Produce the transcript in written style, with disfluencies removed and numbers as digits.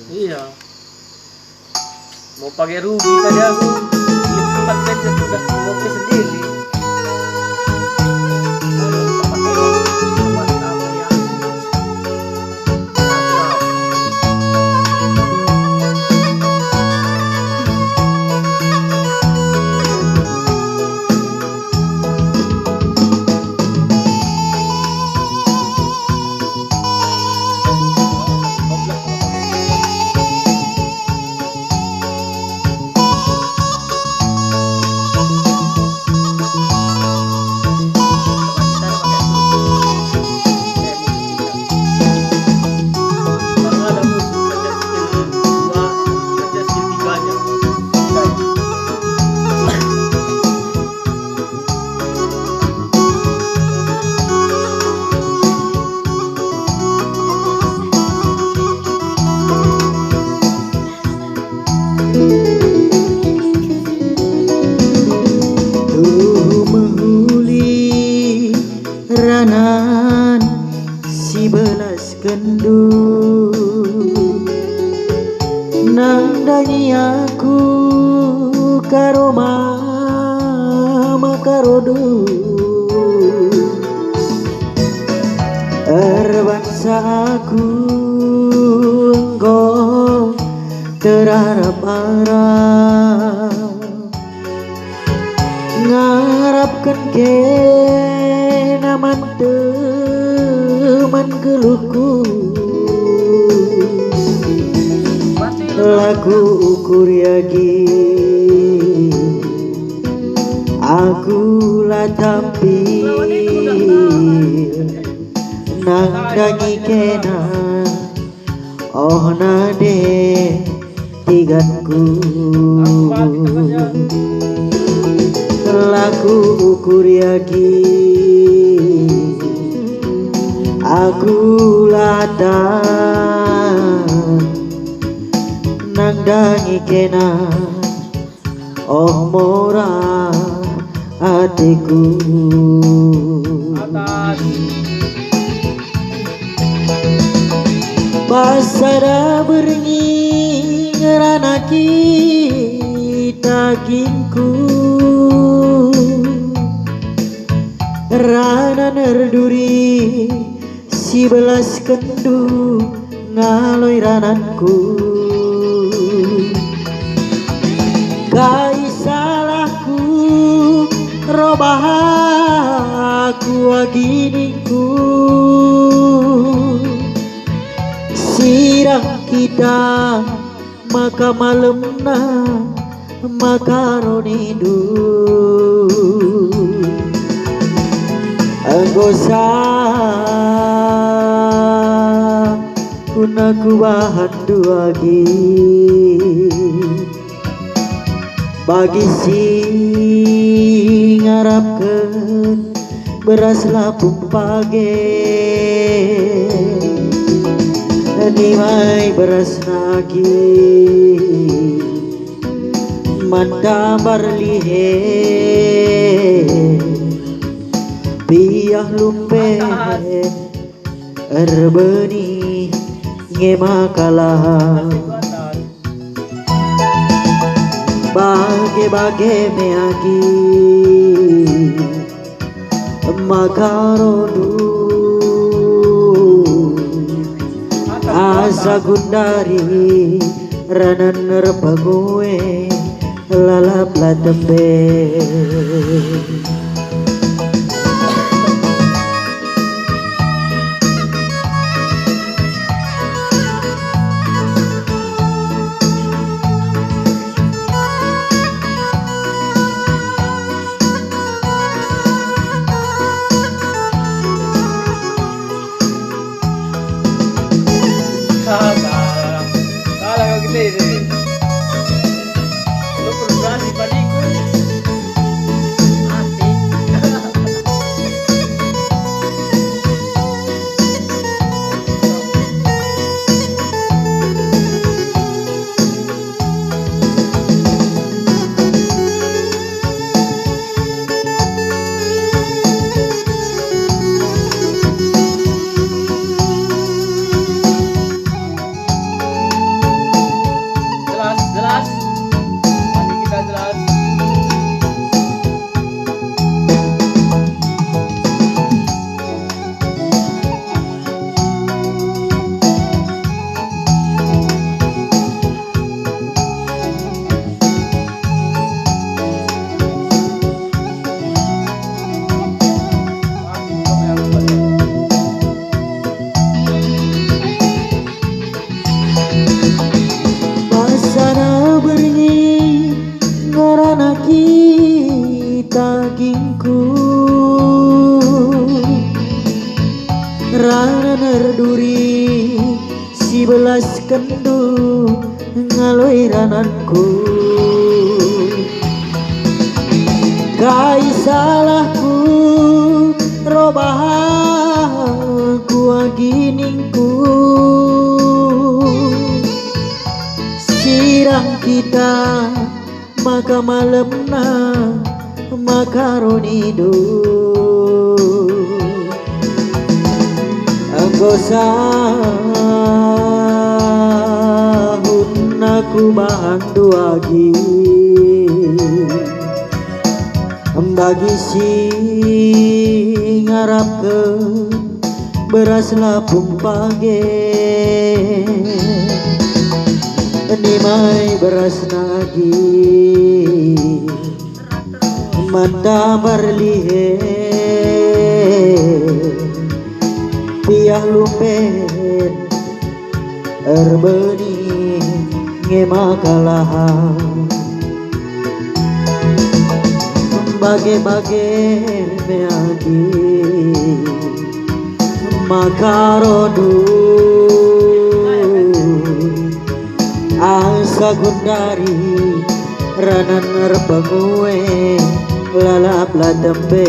Iya. Mau pakai rugi tadi aku. Tempat kerja sudah ngopi sendiri. Buat apa ya? Ranan si belas kendu nandangi aku karo mama karodu erbangsa aku engkau terharap-harap ngarapkan kenaman teman geluhku laku ukur yagi aku lah tampil nangdangi kena oh nade tiganku laku ukur yagi aku latang nangdangi kena oh mora hatiku pasada beringin ngerana kita ginku rana nerduri si belas kendu ngaloi rananku kai salahku robah aku agininku sirang kita maka malemna maka ronidu anggosa kunaku bahan duagi bagi si ngarapkan beras lapung page nimai beras nagi mandambar lihe biah lumpe erbeni ngemakalah bage-bage meagi makarodu asa gundari ranan nerpagoe lalap latembe salah kau kita ini. Lu perlu berani padiku. Hati. kendu ngalui rananku kai salahku robahaku aginingku sirang kita maka malemna makaronido anggo sahun aku bantu lagi bagi si ngarap ke beras lapung page ini mai beras nagi mata marlihe piah lupen erbeni ngemakalahan bagai-bagai meagi makarodu asa gundari ranan nerbangue lalap la tempe